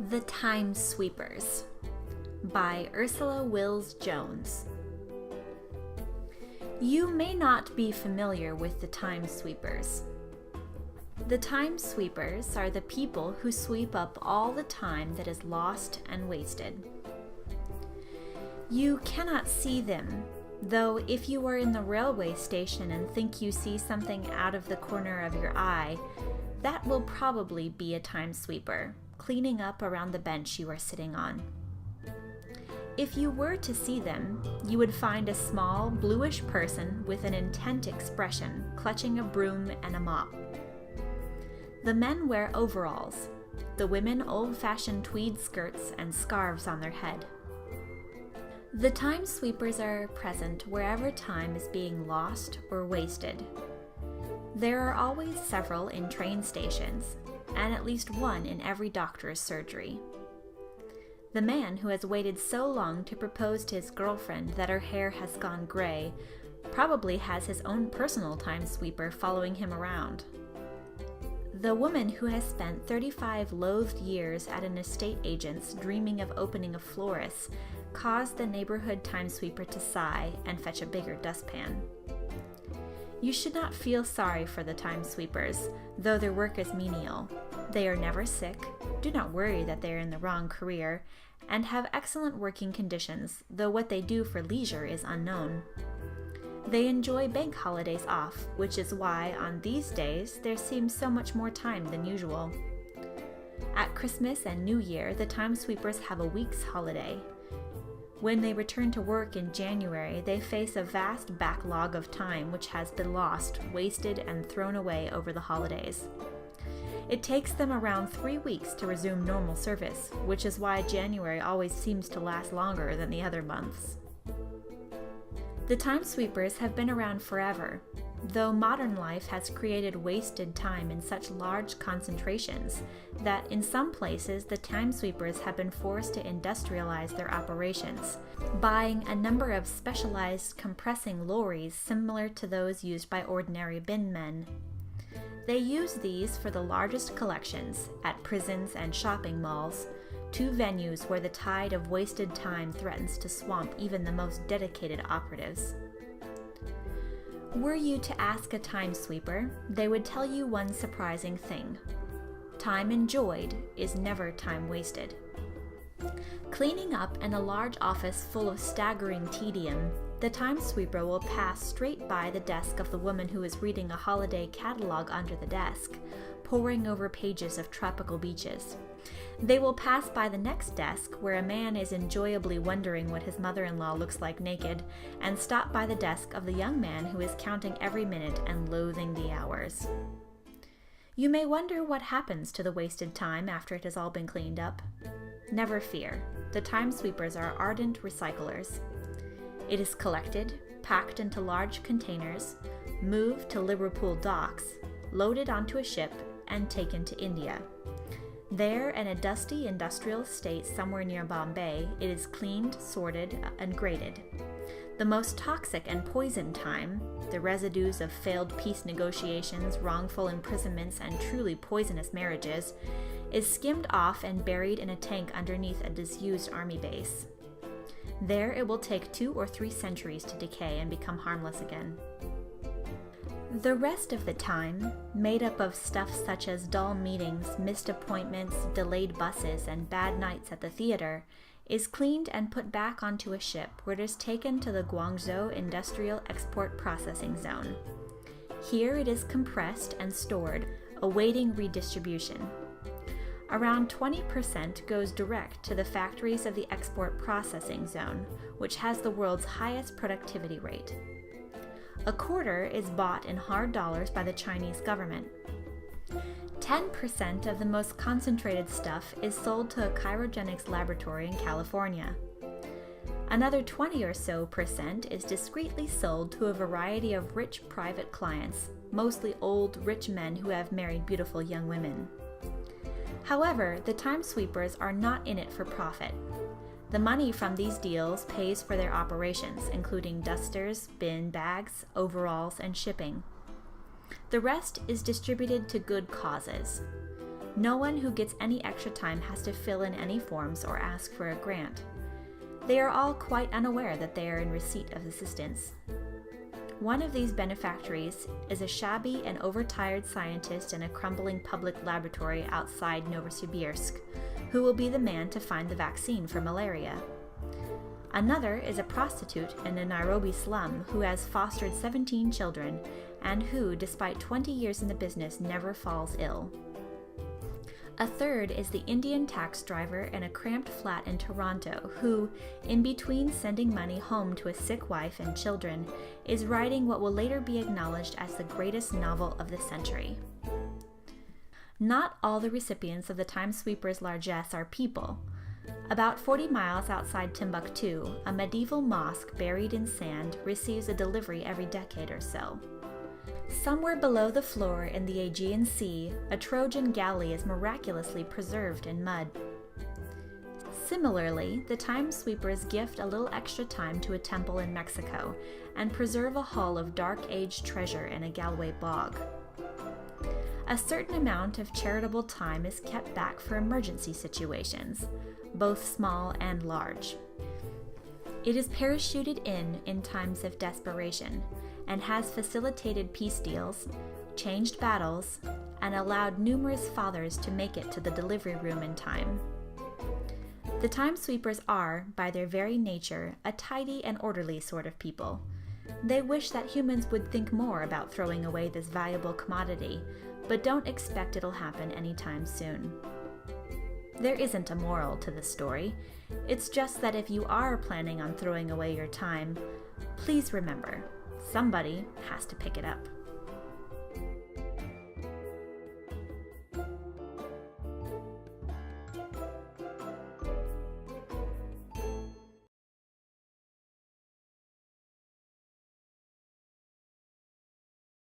The Time Sweepers by Ursula Wills Jones. You may not be familiar with the Time Sweepers. The Time Sweepers are the people who sweep up all the time that is lost and wasted. You cannot see them, though if you are in the railway station and think you see something out of the corner of your eye, that will probably be a time sweeper, cleaning up around the bench you are sitting on. If you were to see them, you would find a small, bluish person with an intent expression, clutching a broom and a mop. The men wear overalls, the women old-fashioned tweed skirts and scarves on their head. The time sweepers are present wherever time is being lost or wasted. There are always several in train stations, and at least one in every doctor's surgery. The man who has waited so long to propose to his girlfriend that her hair has gone gray probably has his own personal time sweeper following him around. The woman who has spent 35 loathed years at an estate agent's dreaming of opening a florist caused the neighborhood time sweeper to sigh and fetch a bigger dustpan. You should not feel sorry for the time sweepers, though their work is menial. They are never sick, do not worry that they are in the wrong career, and have excellent working conditions, though what they do for leisure is unknown. They enjoy bank holidays off, which is why on these days there seems so much more time than usual. At Christmas and New Year, the time sweepers have a week's holiday. When they return to work in January, they face a vast backlog of time which has been lost, wasted, and thrown away over the holidays. It takes them around 3 weeks to resume normal service, which is why January always seems to last longer than the other months. The time sweepers have been around forever, though modern life has created wasted time in such large concentrations that in some places the time sweepers have been forced to industrialize their operations, buying a number of specialized compressing lorries similar to those used by ordinary bin men. They use these for the largest collections at prisons and shopping malls, two venues where the tide of wasted time threatens to swamp even the most dedicated operatives. Were you to ask a time sweeper, they would tell you one surprising thing. Time enjoyed is never time wasted. Cleaning up in a large office full of staggering tedium, the time sweeper will pass straight by the desk of the woman who is reading a holiday catalog under the desk, poring over pages of tropical beaches. They will pass by the next desk where a man is enjoyably wondering what his mother-in-law looks like naked, and stop by the desk of the young man who is counting every minute and loathing the hours. You may wonder what happens to the wasted time after it has all been cleaned up. Never fear, the time sweepers are ardent recyclers. It is collected, packed into large containers, moved to Liverpool docks, loaded onto a ship, and taken to India. There, in a dusty industrial estate somewhere near Bombay, it is cleaned, sorted, and graded. The most toxic and poisoned time, the residues of failed peace negotiations, wrongful imprisonments, and truly poisonous marriages, is skimmed off and buried in a tank underneath a disused army base. There it will take 2 or 3 centuries to decay and become harmless again. The rest of the time, made up of stuff such as dull meetings, missed appointments, delayed buses, and bad nights at the theater, is cleaned and put back onto a ship where it is taken to the Guangzhou Industrial Export Processing Zone. Here it is compressed and stored, awaiting redistribution. Around 20% goes direct to the factories of the Export Processing Zone, which has the world's highest productivity rate. A quarter is bought in hard dollars by the Chinese government. 10% of the most concentrated stuff is sold to a cryogenics laboratory in California. Another 20 or so % is discreetly sold to a variety of rich private clients, mostly old, rich men who have married beautiful young women. However, the time sweepers are not in it for profit. The money from these deals pays for their operations, including dusters, bin bags, overalls, and shipping. The rest is distributed to good causes. No one who gets any extra time has to fill in any forms or ask for a grant. They are all quite unaware that they are in receipt of assistance. One of these benefactories is a shabby and overtired scientist in a crumbling public laboratory outside Novosibirsk, who will be the man to find the vaccine for malaria. Another is a prostitute in a Nairobi slum who has fostered 17 children and who, despite 20 years in the business, never falls ill. A third is the Indian tax driver in a cramped flat in Toronto who, in between sending money home to a sick wife and children, is writing what will later be acknowledged as the greatest novel of the century. Not all the recipients of the Time Sweeper's largesse are people. About 40 miles outside Timbuktu, a medieval mosque buried in sand receives a delivery every decade or so. Somewhere below the floor in the Aegean Sea, a Trojan galley is miraculously preserved in mud. Similarly, the Time Sweepers gift a little extra time to a temple in Mexico and preserve a hull of Dark Age treasure in a Galway bog. A certain amount of charitable time is kept back for emergency situations, both small and large. It is parachuted in times of desperation, and has facilitated peace deals, changed battles, and allowed numerous fathers to make it to the delivery room in time. The Time Sweepers are, by their very nature, a tidy and orderly sort of people. They wish that humans would think more about throwing away this valuable commodity, but don't expect it'll happen anytime soon. There isn't a moral to this story. It's just that if you are planning on throwing away your time, please remember, somebody has to pick it up.